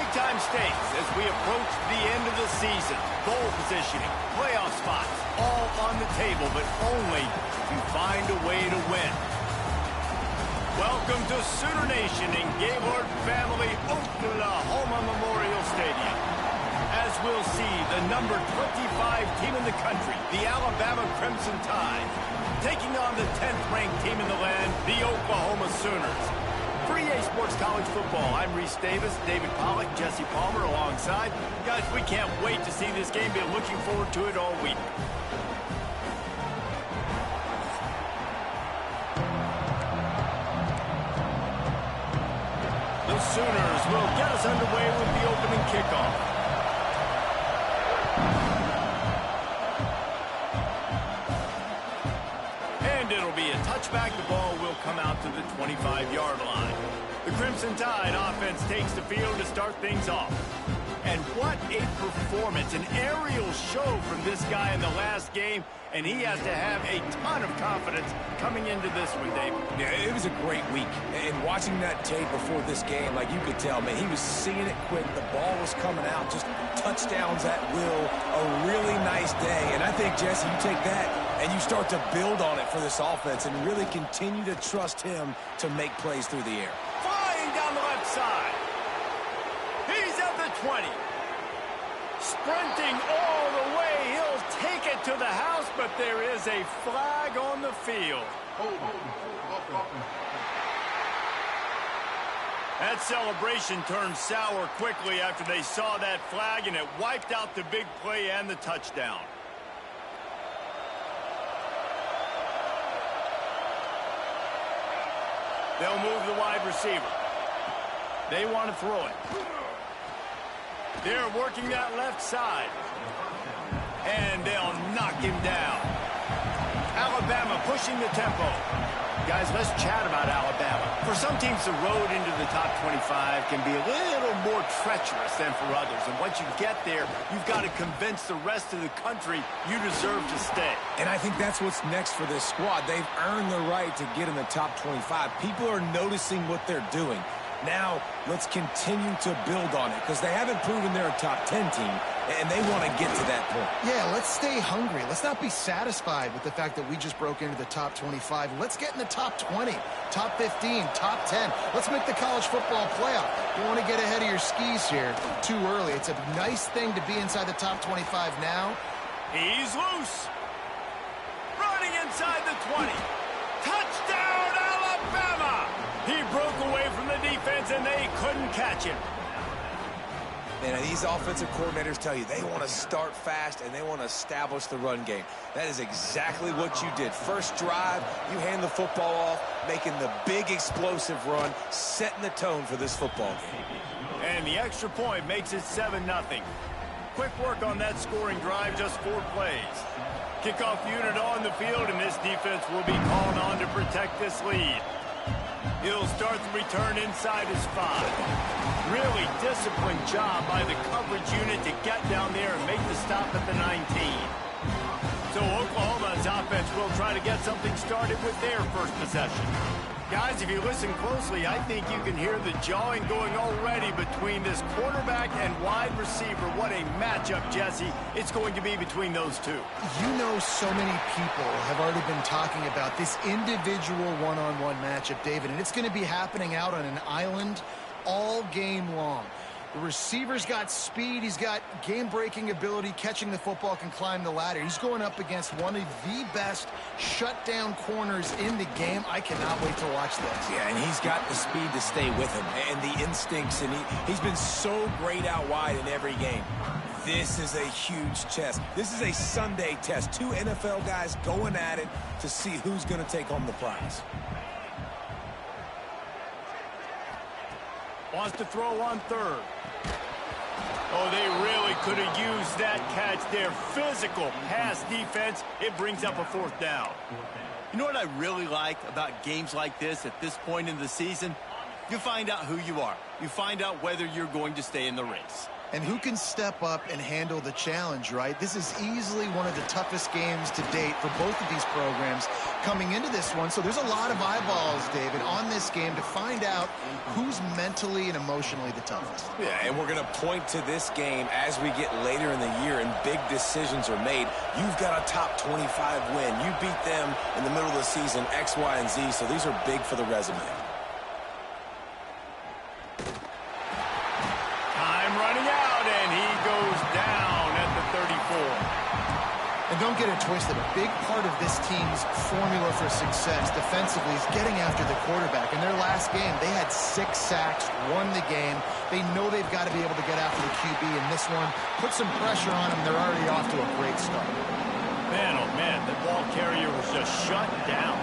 Big-time stakes as we approach the end of the season. Goal positioning, playoff spots, all on the table, but only if you find a way to win. Welcome to Sooner Nation in Gaylord Family Oklahoma Memorial Stadium. As we'll see, the number 25 team in the country, the Alabama Crimson Tide, taking on the 10th-ranked team in the land, the Oklahoma Sooners. For EA Sports College Football, I'm Reese Davis, David Pollack, Jesse Palmer alongside. Guys, we can't wait to see this game. Been looking forward to it all week. The Sooners will get us underway with the opening kickoff. And it'll be a touchback. The ball will come out to the 25-yard line. The Crimson Tide offense takes the field to start things off. And what a performance, an aerial show from this guy in the last game, and he has to have a ton of confidence coming into this one, David. Yeah, it was a great week. And watching that tape before this game, like you could tell, man, he was seeing it quick. The ball was coming out, just touchdowns at will. A really nice day. And I think, Jesse, you take that and you start to build on it for this offense and really continue to trust him to make plays through the air. Flying down the left side. He's at the 20. Sprinting all the way. He'll take it to the house, but there is a flag on the field. That celebration turned sour quickly after they saw that flag, and it wiped out the big play and the touchdown. They'll move the wide receiver. They want to throw it. They're working that left side. And they'll knock him down. Alabama pushing the tempo. Guys, let's chat about Alabama. For some teams, the road into the top 25 can be a little more treacherous than for others. And once you get there, you've got to convince the rest of the country you deserve to stay. And I think that's what's next for this squad. They've earned the right to get in the top 25. People are noticing what they're doing. Now, let's continue to build on it because they haven't proven they're a top 10 team, and they want to get to that point. Yeah, let's stay hungry. Let's not be satisfied with the fact that we just broke into the top 25. Let's get in the top 20, top 15, top 10. Let's make the college football playoff. You want to get ahead of your skis here too early. It's a nice thing to be inside the top 25 now. He's loose. Running inside the 20. Touchdown, Alabama! He broke away from the defense, and they couldn't catch him. And these offensive coordinators tell you they want to start fast and they want to establish the run game. That is exactly what you did. First drive, you hand the football off, making the big explosive run, setting the tone for this football game. And the extra point makes it 7-0. Quick work on that scoring drive, just 4 plays. Kickoff unit on the field, and this defense will be called on to protect this lead. He'll start the return inside his 5. Really disciplined job by the coverage unit to get down there and make the stop at the 19. So Oklahoma's offense will try to get something started with their first possession. Guys, if you listen closely, I think you can hear the jawing going already between this quarterback and wide receiver. What a matchup, Jesse, it's going to be between those two. You know, so many people have already been talking about this individual one-on-one matchup, David, and it's going to be happening out on an island all game long. The receiver's got speed. He's got game-breaking ability. Catching the football, can climb the ladder. He's going up against one of the best shutdown corners in the game. I cannot wait to watch this. Yeah, and he's got the speed to stay with him and the instincts, and he's been so great out wide in every game. This is a huge test. This is a Sunday test. 2 NFL guys going at it to see who's going to take home the prize. Wants to throw on 3rd. Oh, they really could have used that catch there. Physical pass defense. It brings up a 4th down. You know what I really like about games like this at this point in the season? You find out who you are. You find out whether you're going to stay in the race. And who can step up and handle the challenge, right? This is easily one of the toughest games to date for both of these programs coming into this one. So there's a lot of eyeballs, David, on this game to find out who's mentally and emotionally the toughest. Yeah, and we're going to point to this game as we get later in the year and big decisions are made. You've got a top 25 win. You beat them in the middle of the season, X, Y, and Z, so these are big for the resume. And don't get it twisted. A big part of this team's formula for success defensively is getting after the quarterback. In their last game, they had 6 sacks, won the game. They know they've got to be able to get after the QB in this one. Put some pressure on them. They're already off to a great start. Man, oh man, the ball carrier was just shut down.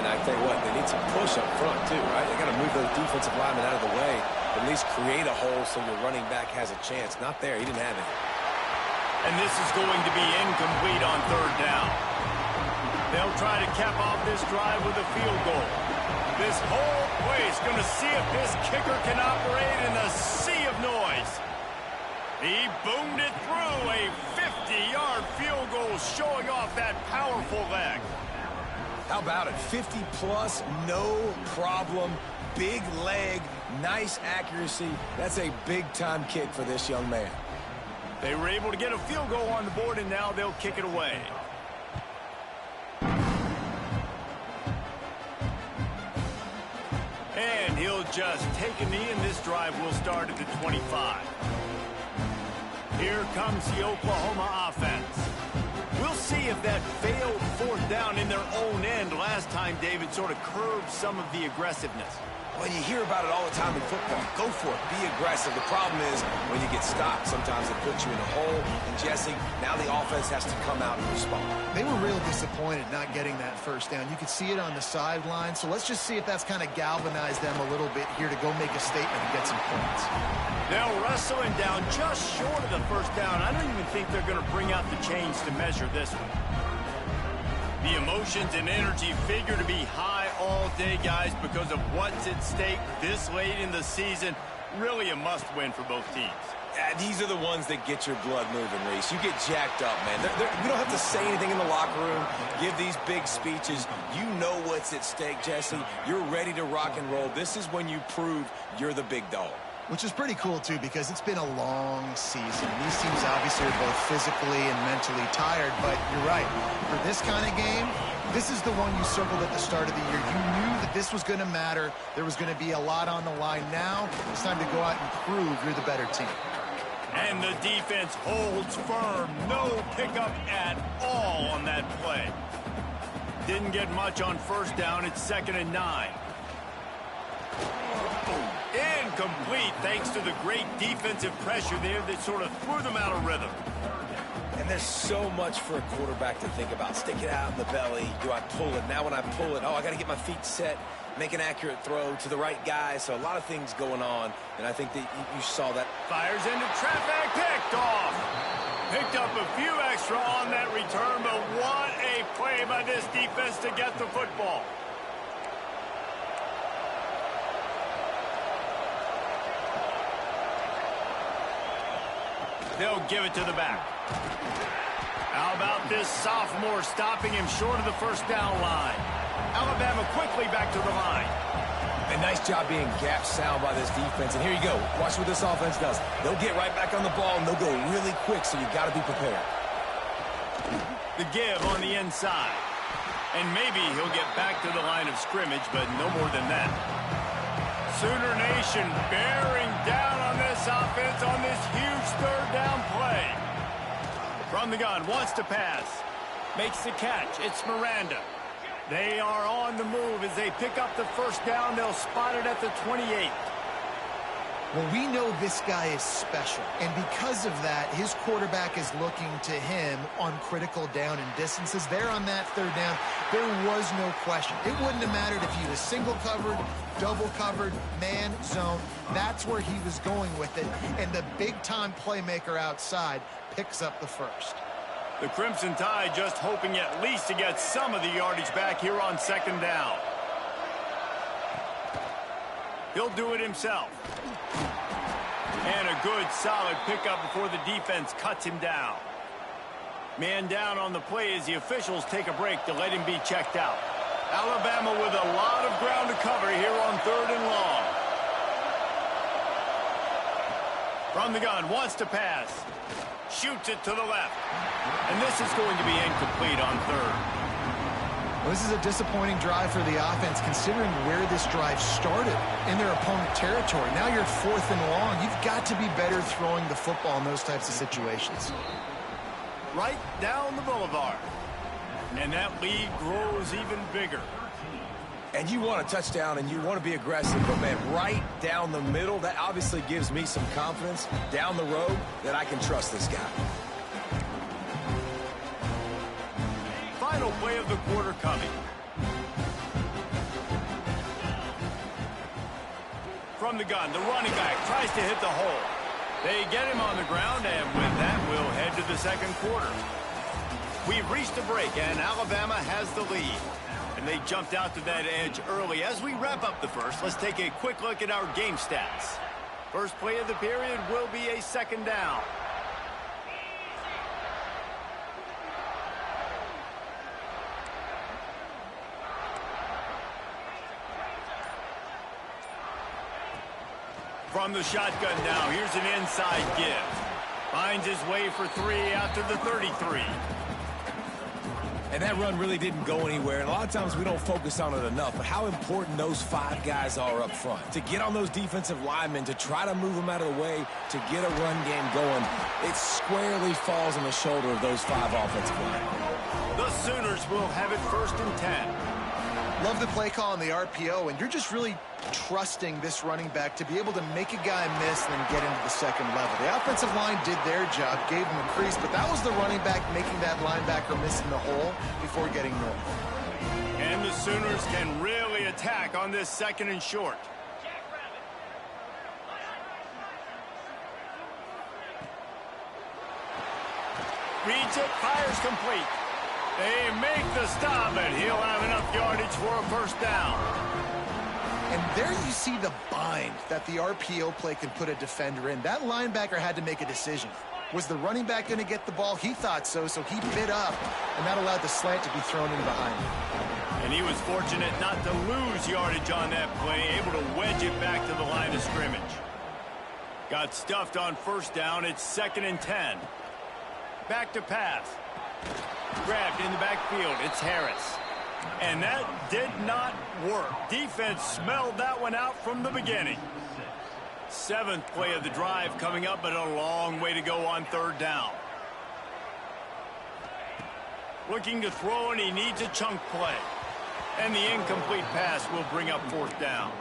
And I tell you what, they need some push up front too, right? They got to move those defensive linemen out of the way. At least create a hole so your running back has a chance. Not there. He didn't have it. And this is going to be incomplete on 3rd down. They'll try to cap off this drive with a field goal. This whole place going to see if this kicker can operate in a sea of noise. He boomed it through, a 50-yard field goal showing off that powerful leg. How about it? 50-plus, no problem. Big leg, nice accuracy. That's a big-time kick for this young man. They were able to get a field goal on the board, and now they'll kick it away. And he'll just take a knee, and this drive will start at the 25. Here comes the Oklahoma offense. We'll see if that failed 4th down in their own end last time, David, sort of curbed some of the aggressiveness. Well, you hear about it all the time in football. Go for it. Be aggressive. The problem is when you get stopped, sometimes it puts you in a hole. And, Jesse, now the offense has to come out and respond. They were real disappointed not getting that 1st down. You could see it on the sideline. So let's just see if that's kind of galvanized them a little bit here to go make a statement and get some points. They'll wrestle him down just short of the 1st down. I don't even think they're going to bring out the chains to measure this one. The emotions and energy figure to be high all day, guys, because of what's at stake this late in the season. Really a must-win for both teams. Yeah, these are the ones that get your blood moving, Reese. You get jacked up, man. You don't have to say anything in the locker room, give these big speeches. You know what's at stake, Jesse. You're ready to rock and roll. This is when you prove you're the big dog. Which is pretty cool, too, because it's been a long season. These teams obviously are both physically and mentally tired, but you're right. For this kind of game, this is the one you circled at the start of the year. You knew that this was going to matter. There was going to be a lot on the line. Now it's time to go out and prove you're the better team. And the defense holds firm. No pickup at all on that play. Didn't get much on 1st down. It's 2nd and 9. Incomplete thanks to the great defensive pressure there that sort of threw them out of rhythm. And there's so much for a quarterback to think about. Stick it out in the belly. Do I pull it? Now when I pull it, I got to get my feet set, make an accurate throw to the right guy. So a lot of things going on, and I think that you saw that. Fires into traffic, picked off. Picked up a few extra on that return, but what a play by this defense to get the football. They'll give it to the back. How about this sophomore stopping him short of the 1st down line? Alabama quickly back to the line. A nice job being gap sound by this defense. And here you go. Watch what this offense does. They'll get right back on the ball, and they'll go really quick, so you got to be prepared. The give on the inside. And maybe he'll get back to the line of scrimmage, but no more than that. Sooner Nation bearing down on this offense on this huge 3rd down play. From the gun, wants to pass. Makes the catch. It's Miranda. They are on the move as they pick up the 1st down. They'll spot it at the 28. Well, we know this guy is special, and because of that, his quarterback is looking to him on critical down and distances. There on that 3rd down, there was no question. It wouldn't have mattered if he was single covered, double covered, man, zone. That's where he was going with it, and the big-time playmaker outside picks up the 1st. The Crimson Tide just hoping at least to get some of the yardage back here on 2nd down. He'll do it himself. And a good, solid pickup before the defense cuts him down. Man down on the play as the officials take a break to let him be checked out. Alabama with a lot of ground to cover here on 3rd and long. From the gun, wants to pass. Shoots it to the left. And this is going to be incomplete on 3rd. Well, this is a disappointing drive for the offense, considering where this drive started in their opponent territory. Now you're 4th and long. You've got to be better throwing the football in those types of situations. Right down the boulevard. And that lead grows even bigger. And you want a touchdown and you want to be aggressive, but, man, right down the middle, that obviously gives me some confidence down the road that I can trust this guy. Final play of the quarter coming. From the gun, the running back tries to hit the hole. They get him on the ground, and with that, we'll head to the second quarter. We've reached a break, and Alabama has the lead. And they jumped out to that edge early. As we wrap up the first, let's take a quick look at our game stats. First play of the period will be a 2nd down. From the shotgun now, here's an inside give. Finds his way for 3 after the 33. And that run really didn't go anywhere. And a lot of times we don't focus on it enough. But how important those 5 guys are up front. To get on those defensive linemen, to try to move them out of the way, to get a run game going, it squarely falls on the shoulder of those 5 offensive linemen. The Sooners will have it 1st and 10. Love the play call on the RPO, and you're just really trusting this running back to be able to make a guy miss and then get into the second level. The offensive line did their job, gave him a crease, but that was the running back making that linebacker miss in the hole before getting north. And the Sooners can really attack on this 2nd and short. Reads it, fires complete. They make the stop, and he'll have enough yardage for a 1st down. And there you see the bind that the RPO play can put a defender in. That linebacker had to make a decision. Was the running back going to get the ball? He thought so, so he bit up, and that allowed the slant to be thrown in behind him. And he was fortunate not to lose yardage on that play, able to wedge it back to the line of scrimmage. Got stuffed on 1st down. It's 2nd and 10. Back to pass. Grabbed in the backfield. It's Harris. And that did not work. Defense smelled that one out from the beginning. 7th play of the drive coming up, but a long way to go on 3rd down. Looking to throw, and he needs a chunk play. And the incomplete pass will bring up 4th down.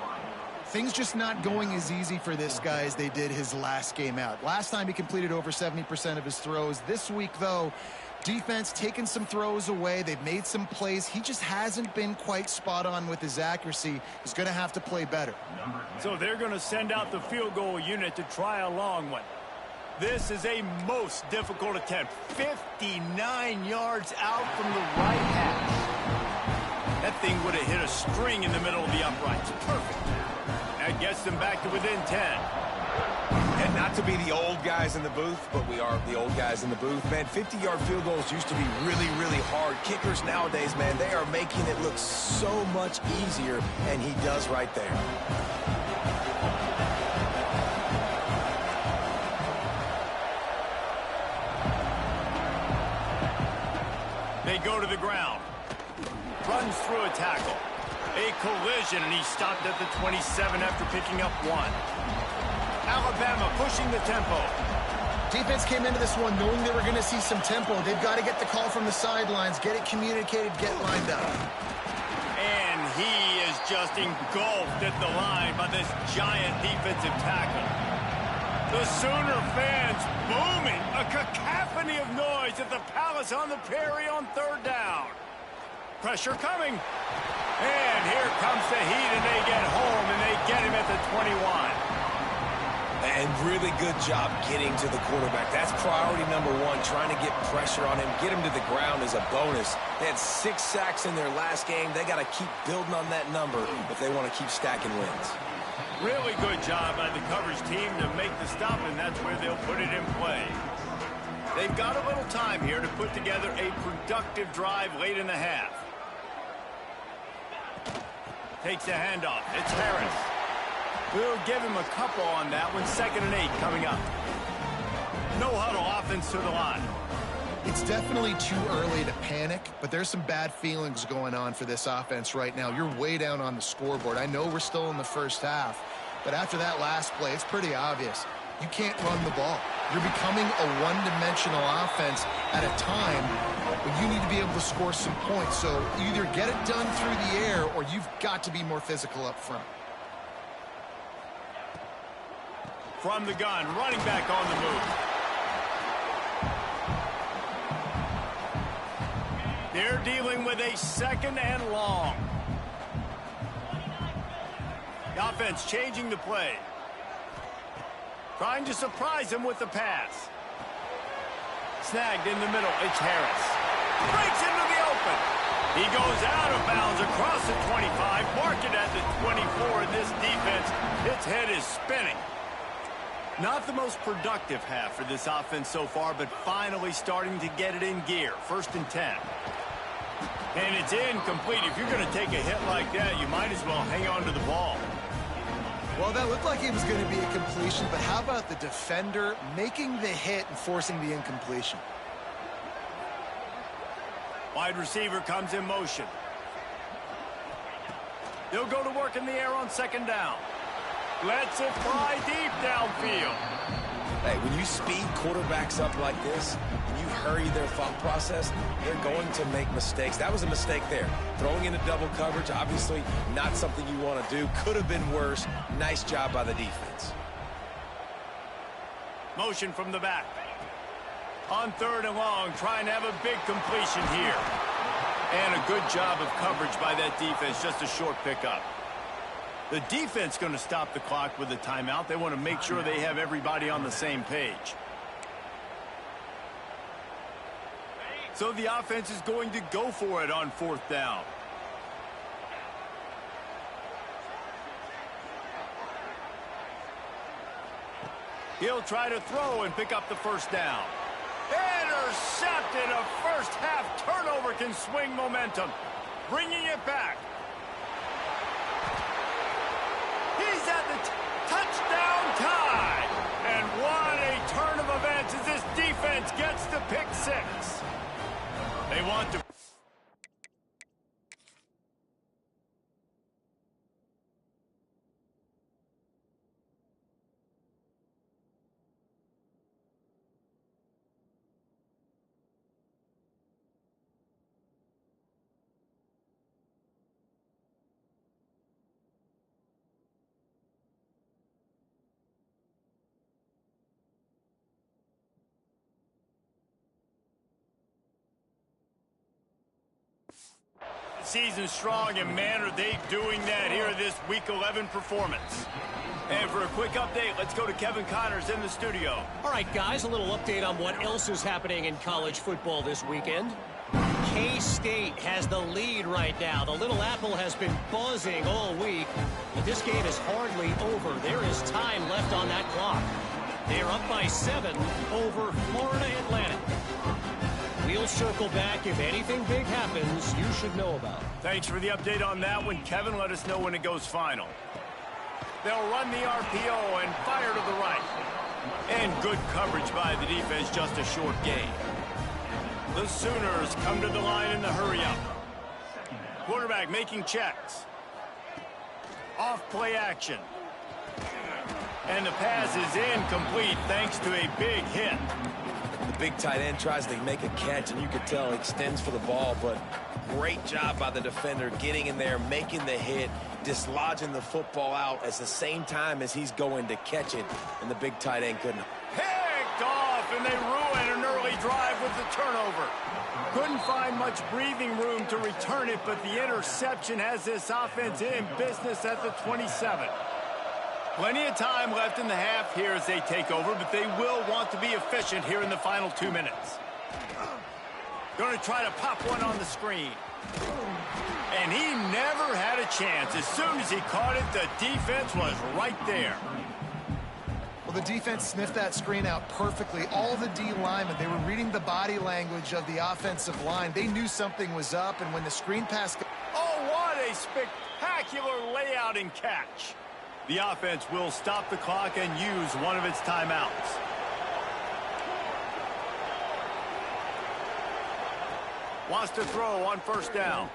Things just not going as easy for this guy as they did his last game out. Last time he completed over 70% of his throws. This week, though, defense taking some throws away. They've made some plays. He just hasn't been quite spot on with his accuracy. He's going to have to play better. So they're going to send out the field goal unit to try a long one. This is a most difficult attempt. 59 yards out from the right hash. That thing would have hit a string in the middle of the uprights. Perfect. That gets them back to within 10. And not to be the old guys in the booth, but we are the old guys in the booth. Man, 50-yard field goals used to be really, really hard. Kickers nowadays, man, they are making it look so much easier, and he does right there. They go to the ground. Runs through a tackle. A collision, and he stopped at the 27 after picking up 1. Alabama pushing the tempo. Defense came into this one knowing they were going to see some tempo. They've got to get the call from the sidelines, get it communicated, get lined up. And he is just engulfed at the line by this giant defensive tackle. The Sooner fans booming, a cacophony of noise at the Palace on the Prairie on 3rd down. Pressure coming. And here comes the heat, and they get home, and they get him at the 21. And really good job getting to the quarterback. That's priority number 1, trying to get pressure on him. Get him to the ground as a bonus. They had 6 sacks in their last game. They got to keep building on that number if they want to keep stacking wins. Really good job by the coverage team to make the stop, and that's where they'll put it in play. They've got a little time here to put together a productive drive late in the half. Takes the handoff. It's Harris. We'll give him a couple on that one. 2nd and 8 coming up. No huddle offense to the line. It's definitely too early to panic, but there's some bad feelings going on for this offense right now. You're way down on the scoreboard. I know we're still in the first half, but after that last play, it's pretty obvious. You can't run the ball. You're becoming a one-dimensional offense at a time when you need to be able to score some points. So either get it done through the air or you've got to be more physical up front. From the gun, running back on the move. They're dealing with a 2nd and long. The offense changing the play. Trying to surprise him with the pass. Snagged in the middle. It's Harris. Breaks into the open. He goes out of bounds across the 25. Mark it at the 24. And this defense, its head is spinning. Not the most productive half for this offense so far, but finally starting to get it in gear. 1st and 10. And it's incomplete. If you're going to take a hit like that, you might as well hang on to the ball. Well, that looked like it was going to be a completion, but how about the defender making the hit and forcing the incompletion? Wide receiver comes in motion. They'll go to work in the air on 2nd down. Lets it fly deep downfield. Hey, when you speed quarterbacks up like this, and you hurry their thought process, they're going to make mistakes. That was a mistake there. Throwing into double coverage, obviously not something you want to do. Could have been worse. Nice job by the defense. Motion from the back. On 3rd and long, trying to have a big completion here. And a good job of coverage by that defense. Just a short pickup. The defense going to stop the clock with a timeout. They want to make sure they have everybody on the same page. So the offense is going to go for it on 4th down. He'll try to throw and pick up the 1st down. Intercepted. A first half turnover can swing momentum. Bringing it back. He's at the touchdown tie. And what a turn of events as this defense gets the pick 6. They want to... Season strong, and man, are they doing that here in this Week 11 performance. And for a quick update, let's go to Kevin Connors in the studio. All right, guys, a little update on what else is happening in college football this weekend. K-State has the lead right now. The Little Apple has been buzzing all week, but this game is hardly over. There is time left on that clock. They are up by 7 over Florida Atlantic. We'll circle back. If anything big happens, you should know about it. Thanks for the update on that one, Kevin. Let us know when it goes final. They'll run the RPO and fire to the right. And good coverage by the defense, just a short gain. The Sooners come to the line in the hurry-up. Quarterback making checks. Off play action. And the pass is incomplete thanks to a big hit. The big tight end tries to make a catch, and you could tell he extends for the ball, but great job by the defender getting in there, making the hit, dislodging the football out at the same time as he's going to catch it, and the big tight end couldn't. Picked off, and they ruin an early drive with the turnover. Couldn't find much breathing room to return it, but the interception has this offense in business at the 27. Plenty of time left in the half here as they take over, but they will want to be efficient here in the final 2 minutes. Going to try to pop one on the screen. And he never had a chance. As soon as he caught it, the defense was right there. Well, the defense sniffed that screen out perfectly. All the D linemen, they were reading the body language of the offensive line. They knew something was up, and when the screen pass... Oh, what a spectacular layout and catch. The offense will stop the clock and use one of its timeouts. Wants to throw on first down.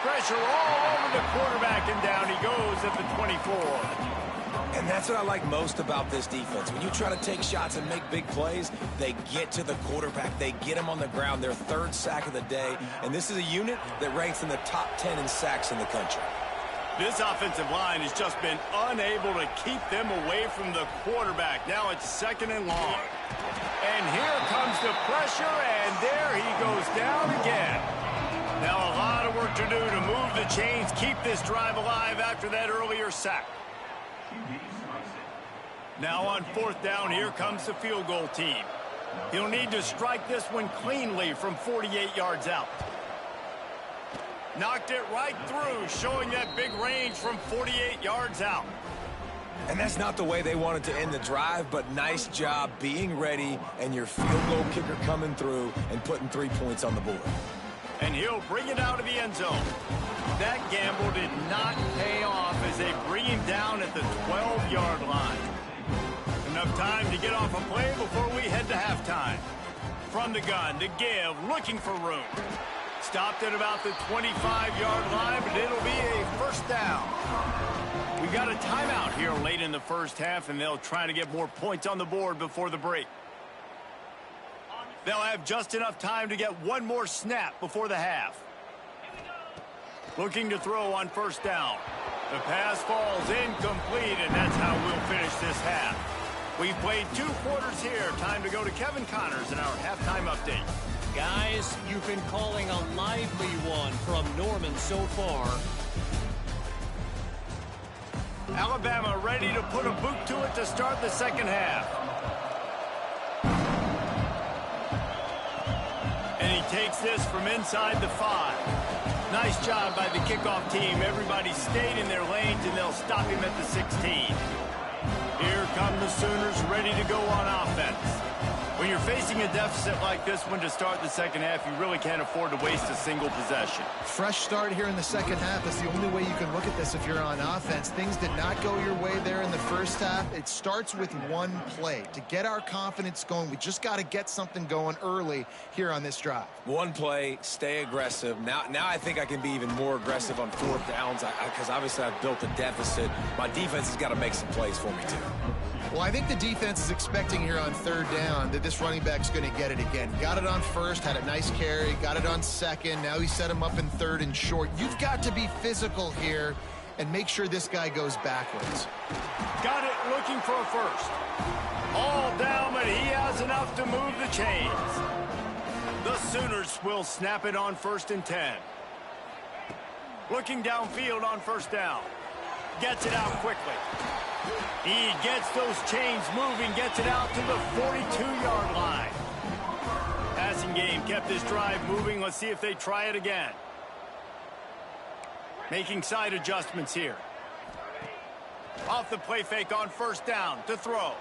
Pressure all over the quarterback, and down he goes at the 24. And that's what I like most about this defense. When you try to take shots and make big plays, they get to the quarterback. They get him on the ground. Their third sack of the day. And this is a unit that ranks in the top 10 in sacks in the country. This offensive line has just been unable to keep them away from the quarterback. Now it's second and long. And here comes the pressure, and there he goes down again. Now a lot of work to do to move the chains, keep this drive alive after that earlier sack. Now on fourth down, here comes the field goal team. He'll need to strike this one cleanly from 48 yards out. Knocked it right through, showing that big range from 48 yards out. And that's not the way they wanted to end the drive, but nice job being ready and your field goal kicker coming through and putting 3 points on the board. And he'll bring it out of the end zone. That gamble did not pay off as they bring him down at the 12-yard line. Enough time to get off a play before we head to halftime. From the gun to give, looking for room. Stopped at about the 25-yard line, but it'll be a first down. We've got a timeout here late in the first half, and they'll try to get more points on the board before the break. They'll have just enough time to get one more snap before the half. Looking to throw on first down. The pass falls incomplete, and that's how we'll finish this half. We've played 2 quarters here. Time to go to Kevin Connors in our halftime update. Guys, you've been calling a lively one from Norman so far. Alabama ready to put a boot to it to start the second half. And he takes this from inside the 5. Nice job by the kickoff team. Everybody stayed in their lanes, and they'll stop him at the 16. Here come the Sooners ready to go on offense. When you're facing a deficit like this one to start the second half, you really can't afford to waste a single possession. Fresh start here in the second half. That's the only way you can look at this if you're on offense. Things did not go your way there in the first half. It starts with one play. To get our confidence going, we just got to get something going early here on this drive. One play, stay aggressive. Now I think I can be even more aggressive on fourth downs because obviously I've built a deficit. My defense has got to make some plays for me too. Well, I think the defense is expecting here on third down that this running back's going to get it again. Got it on first, had a nice carry, got it on second. Now he set him up in third and short. You've got to be physical here and make sure this guy goes backwards. Got it looking for a first. All down, but he has enough to move the chains. The Sooners will snap it on 1st and 10. Looking downfield on first down. Gets it out quickly. He gets those chains moving, gets it out to the 42-yard line. Passing game kept this drive moving. Let's see if they try it again. Making side adjustments here. Off the play fake on first down to throw.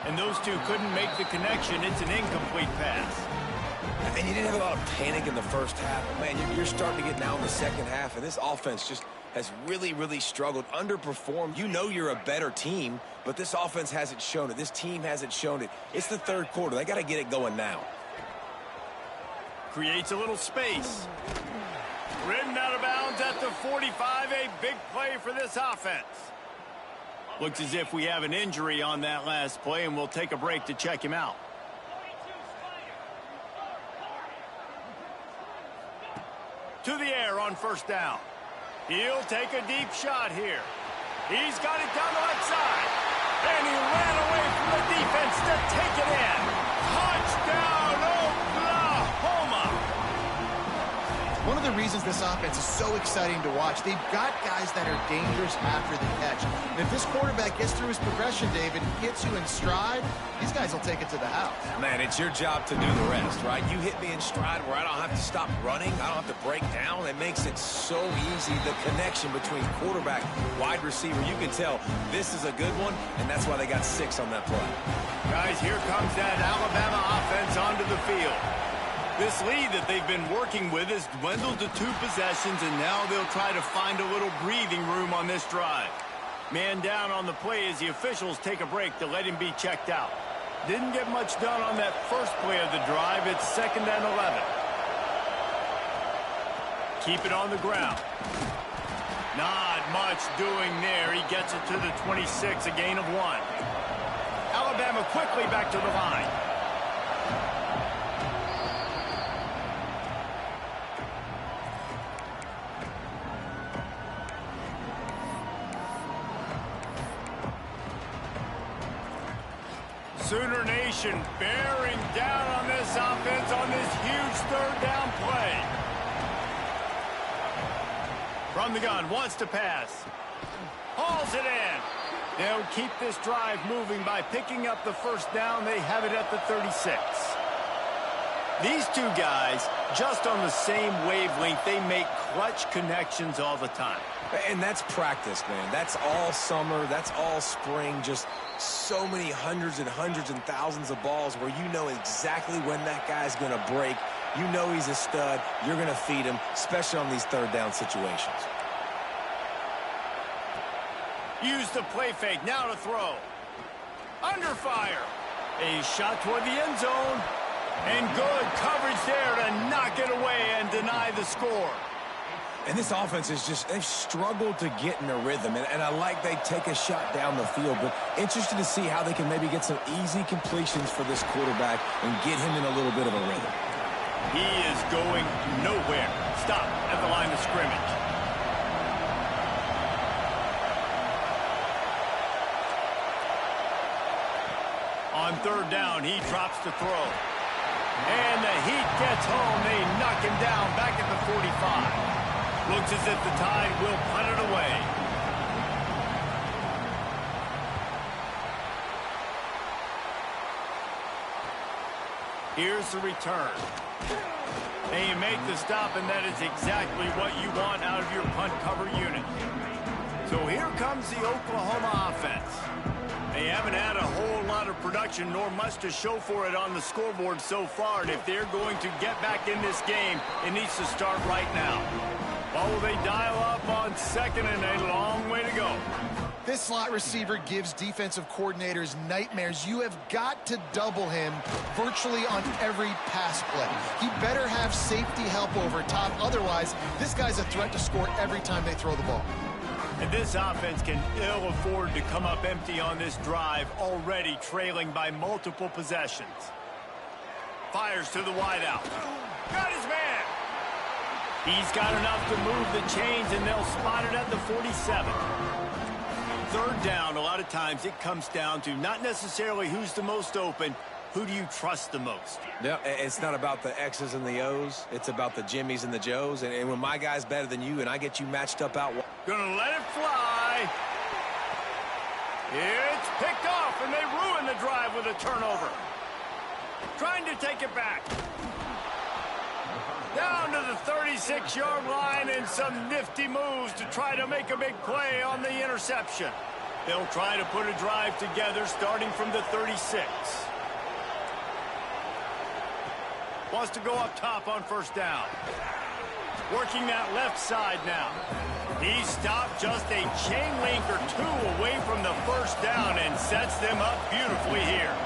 And those two couldn't make the connection. It's an incomplete pass. And you didn't have a lot of panic in the first half. But man, you're starting to get now in the second half, and this offense just has really, really struggled, underperformed. You know you're a better team, but this offense hasn't shown it. This team hasn't shown it. It's the third quarter. They got to get it going now. Creates a little space. Ridden out of bounds at the 45. A big play for this offense. Looks as if we have an injury on that last play, and we'll take a break to check him out. To the air on first down. He'll take a deep shot here. He's got it down the left side. And he ran away from the defense to take it in. Touchdown, Oklahoma. One of the reasons this offense is so exciting to watch, they've got guys that are dangerous after the catch. And if this quarterback gets through his progression, David, gets you in stride, these guys will take it to the house. Man, it's your job to do the rest, right? You hit me in stride where I don't have to stop running. I don't have to break down. It makes it so easy. The connection between quarterback, wide receiver, you can tell this is a good one, and that's why they got 6 on that play. Guys, here comes that Alabama offense onto the field. This lead that they've been working with has dwindled to 2 possessions, and now they'll try to find a little breathing room on this drive. Man down on the play as the officials take a break to let him be checked out. Didn't get much done on that first play of the drive. It's 2nd and 11. Keep it on the ground. Not much doing there. He gets it to the 26, a gain of 1. Alabama quickly back to the line. Sooner Nation bearing down on this offense on this huge 3rd down play. From the gun, wants to pass. Hauls it in. They'll keep this drive moving by picking up the 1st down. They have it at the 36. These 2 guys, just on the same wavelength, they make clutch connections all the time. And that's practice, man. That's all summer. That's all spring. Just so many hundreds and thousands of balls where you know exactly when that guy's going to break. You know he's a stud. You're going to feed him, especially on these 3rd down situations. Use the play fake. Now to throw. Under fire. A shot toward the end zone. And good coverage there to knock it away and deny the score. And this offense is just, they've struggled to get in a rhythm. And I like they take a shot down the field, but interested to see how they can maybe get some easy completions for this quarterback and get him in a little bit of a rhythm. He is going nowhere. Stop at the line of scrimmage. On 3rd down, he drops to throw. And the heat gets home. They knock him down back at the 45. Looks as if the Tide will punt it away. Here's the return. They make the stop, and that is exactly what you want out of your punt cover unit. So here comes the Oklahoma offense. They haven't had a whole lot of production, nor much to show for it on the scoreboard so far. And if they're going to get back in this game, it needs to start right now. Oh, they dial up on 2nd and a long way to go. This slot receiver gives defensive coordinators nightmares. You have got to double him virtually on every pass play. He better have safety help over top. Otherwise, this guy's a threat to score every time they throw the ball. And this offense can ill afford to come up empty on this drive, already trailing by multiple possessions. Fires to the wideout. Got his man. He's got enough to move the chains, and they'll spot it at the 47. 3rd down, a lot of times it comes down to not necessarily who's the most open, who do you trust the most? Yeah, it's not about the X's and the O's. It's about the Jimmys and the Joes. And when my guy's better than you and I get you matched up out. Gonna let it fly. It's picked off, and they ruin the drive with a turnover. Trying to take it back. Down to the 36-yard line, and some nifty moves to try to make a big play on the interception. They'll try to put a drive together starting from the 36. Wants to go up top on 1st down. Working that left side now. He stopped just a chain link or 2 away from the 1st down and sets them up beautifully here.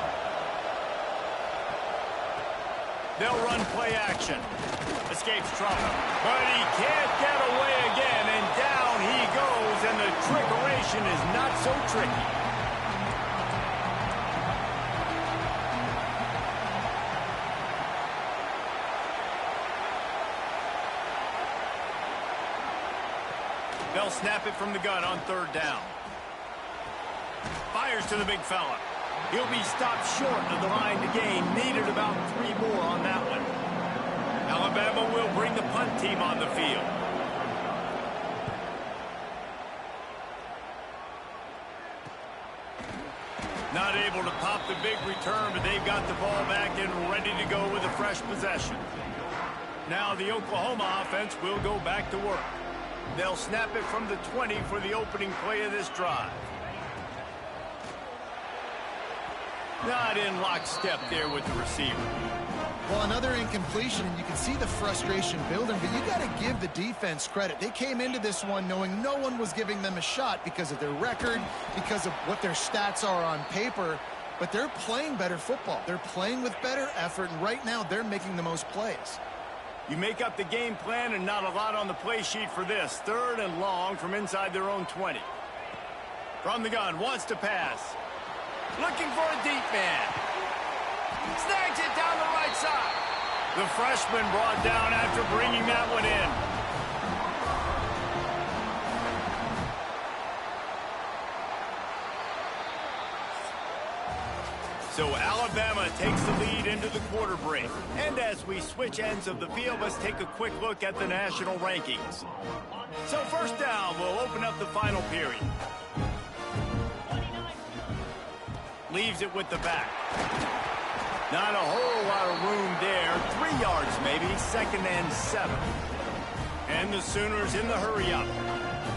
They'll run play action. Escapes trouble. But he can't get away again, and down he goes, and the trickeration is not so tricky. They'll snap it from the gun on 3rd down. Fires to the big fella. He'll be stopped short of the line to gain. Needed about 3 more on that one. Alabama will bring the punt team on the field. Not able to pop the big return, but they've got the ball back and ready to go with a fresh possession. Now the Oklahoma offense will go back to work. They'll snap it from the 20 for the opening play of this drive. Not in lockstep there with the receiver. Well, another incompletion, and you can see the frustration building, but you got to give the defense credit. They came into this one knowing no one was giving them a shot because of their record, because of what their stats are on paper, but they're playing better football. They're playing with better effort, and right now they're making the most plays. You make up the game plan and not a lot on the play sheet for this. 3rd and long from inside their own 20. From the gun, wants to pass. Looking for a deep man. Snags it down the right side. The freshman brought down after bringing that one in. So Alabama takes the lead into the quarter break. And as we switch ends of the field, let's take a quick look at the national rankings. So first down, we'll open up the final period. Leaves it with the back. Not a whole lot of room there. 3 yards maybe, 2nd and 7. And the Sooners in the hurry-up.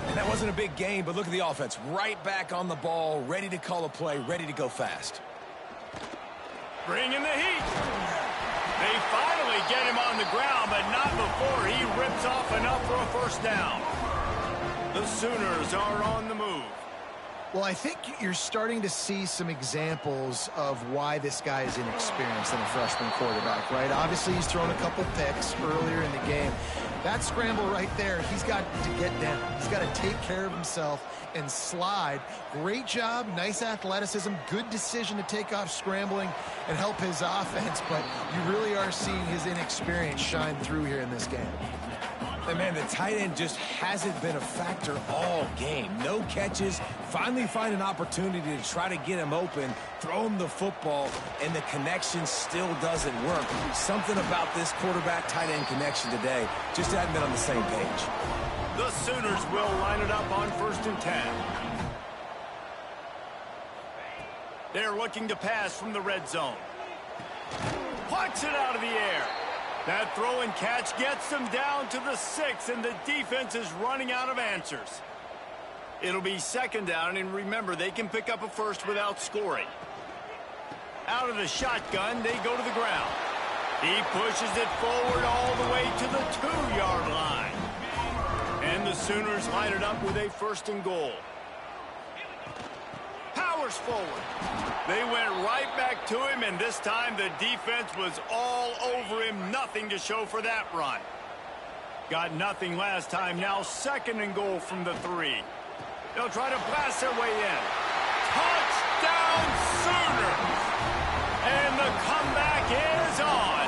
And that wasn't a big gain, but look at the offense. Right back on the ball, ready to call a play, ready to go fast. Bringing the heat. They finally get him on the ground, but not before he rips off enough for a first down. The Sooners are on the move. Well, I think you're starting to see some examples of why this guy is inexperienced in a freshman quarterback, right? Obviously, he's thrown a couple picks earlier in the game. That scramble right there, he's got to get down. He's got to take care of himself and slide. Great job, nice athleticism, good decision to take off scrambling and help his offense, but you really are seeing his inexperience shine through here in this game. And man, the tight end just hasn't been a factor all game. No catches, finally find an opportunity to try to get him open, throw him the football, and the connection still doesn't work. Something about this quarterback-tight end connection today just hasn't been on the same page. The Sooners will line it up on 1st and 10. They're looking to pass from the red zone. Punts it out of the air. That throw and catch gets them down to the 6, and the defense is running out of answers. It'll be 2nd down, and remember, they can pick up a first without scoring. Out of the shotgun, they go to the ground. He pushes it forward all the way to the 2-yard line. And the Sooners line it up with a 1st and goal. Powers forward. They went right back to him, and this time the defense was all over him. Nothing to show for that run. Got nothing last time. Now 2nd and goal from the 3. They'll try to blast their way in. Touchdown Sooners! And the comeback is on.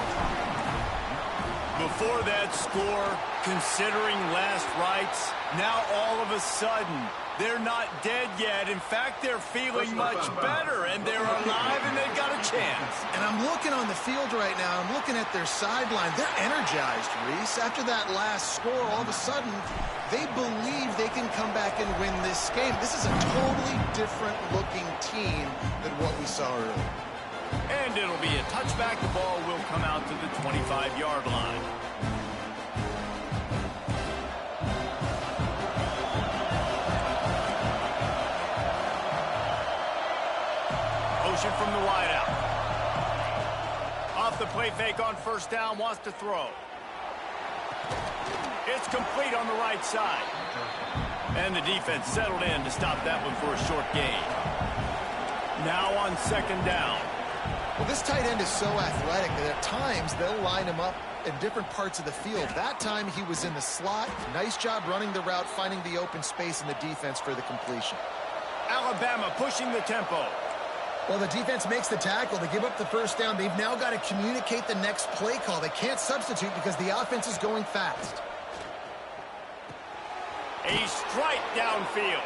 Before that score, considering last rites, now all of a sudden, they're not dead yet. In fact, they're feeling much better, and they're alive, and they've got a chance. And I'm looking on the field right now. I'm looking at their sideline. They're energized, Reese. After that last score, all of a sudden, they believe they can come back and win this game. This is a totally different-looking team than what we saw earlier. And it'll be a touchback. The ball will come out to the 25-yard line. Motion from the wideout. Off the play fake on 1st down, wants to throw. It's complete on the right side. And the defense settled in to stop that one for a short gain. Now on 2nd down. Well, this tight end is so athletic that at times they'll line him up in different parts of the field. That time he was in the slot. Nice job running the route, finding the open space in the defense for the completion. Alabama pushing the tempo. Well, the defense makes the tackle. They give up the 1st down. They've now got to communicate the next play call. They can't substitute because the offense is going fast. A strike downfield.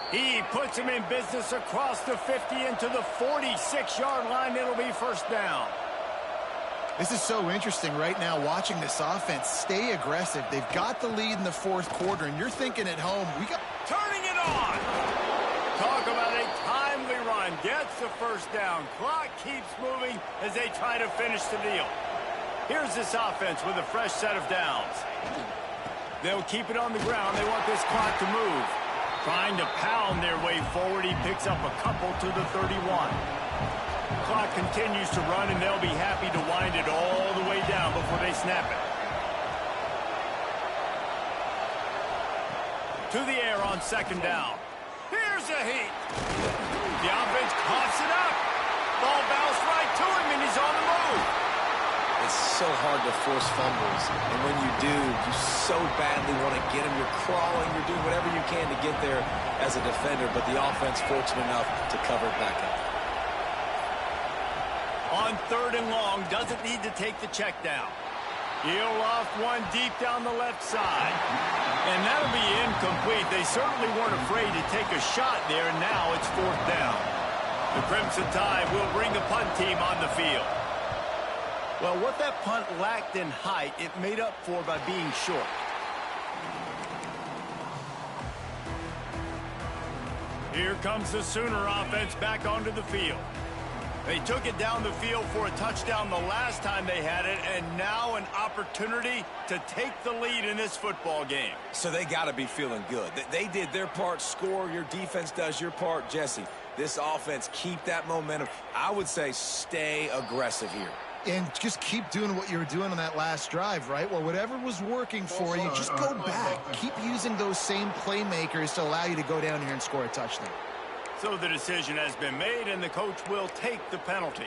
He puts him in business across the 50 into the 46-yard line. It'll be 1st down. This is so interesting right now watching this offense stay aggressive. They've got the lead in the fourth quarter, and you're thinking at home, we got... Turning it on! Talk about a timely run. Gets the first down. Clock keeps moving as they try to finish the deal. Here's this offense with a fresh set of downs. They'll keep it on the ground. They want this clock to move. Trying to pound their way forward. He picks up a couple to the 31. Clock continues to run, and they'll be happy to wind it all the way down before they snap it. To the air on second down. Here's a heat. The offense coughs it up. Ball bounced right to him, and he's on the move. It's so hard to force fumbles, and when you do, you so badly want to get them. You're crawling, you're doing whatever you can to get there as a defender, but the offense fortunate enough to cover it back up. On third and long, doesn't need to take the check down. He'll loft one deep down the left side. And that'll be incomplete. They certainly weren't afraid to take a shot there, and now it's fourth down. The Crimson Tide will bring the punt team on the field. Well, what that punt lacked in height, it made up for by being short. Here comes the Sooner offense back onto the field. They took it down the field for a touchdown the last time they had it, and now an opportunity to take the lead in this football game. So they got to be feeling good. They did their part, score. Your defense does your part. Jesse, this offense, keep that momentum. I would say stay aggressive here. And just keep doing what you were doing on that last drive, right? Well, whatever was working for you, just go back. Keep using those same playmakers to allow you to go down here and score a touchdown. So the decision has been made, and the coach will take the penalty.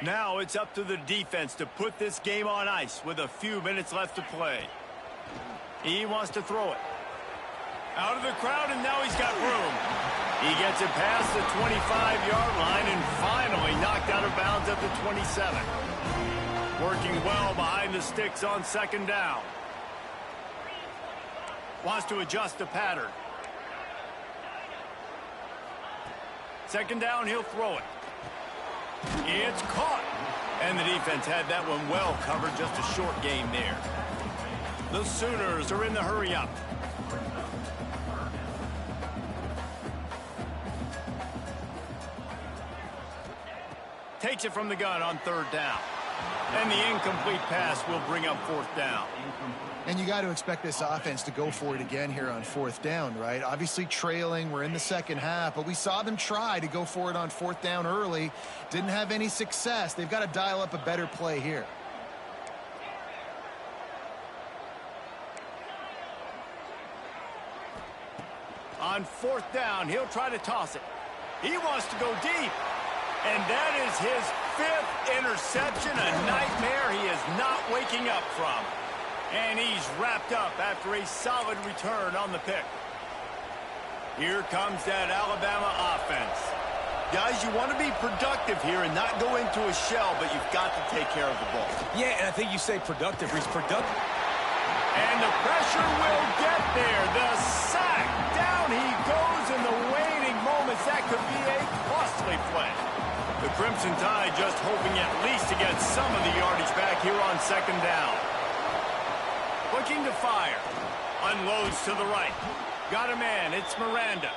Now it's up to the defense to put this game on ice with a few minutes left to play. He wants to throw it. Out of the crowd, and now he's got room. He gets it past the 25-yard line and finally knocked out of bounds at the 27. Working well behind the sticks on second down. Wants to adjust the pattern. Second down, he'll throw it. It's caught. And the defense had that one well covered, just a short game there. The Sooners are in the hurry-up. Takes it from the gun on third down. And the incomplete pass will bring up fourth down. And you got to expect this offense to go for it again here on fourth down, right? Obviously trailing, we're in the second half, but we saw them try to go for it on fourth down early. Didn't have any success. They've got to dial up a better play here. On fourth down, he'll try to toss it. He wants to go deep. And that is his fifth interception, a nightmare he is not waking up from. And he's wrapped up after a solid return on the pick. Here comes that Alabama offense. Guys, you want to be productive here and not go into a shell, but you've got to take care of the ball. Yeah, and I think you say productive. He's productive. And the pressure will get there. The sack. Down he goes in the waning moments. That could be a costly play. The Crimson Tide just hoping at least to get some of the yardage back here on second down. Looking to fire. Unloads to the right. Got a man. It's Miranda.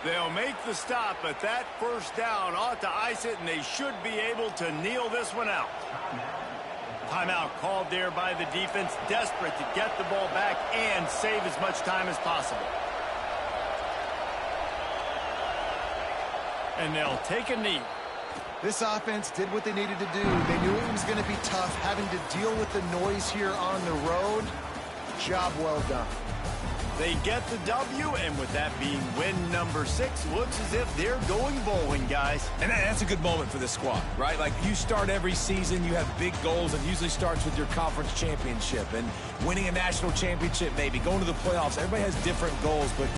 They'll make the stop, but that first down ought to ice it, and they should be able to kneel this one out. Timeout called there by the defense, desperate to get the ball back and save as much time as possible. And they'll take a knee. This offense did what they needed to do. They knew it was going to be tough, having to deal with the noise here on the road. Job well done. They get the W, and with that being win number 6, looks as if they're going bowling, guys. And that's a good moment for this squad, right? Like, you start every season, you have big goals, and usually starts with your conference championship and winning a national championship, maybe going to the playoffs. Everybody has different goals, but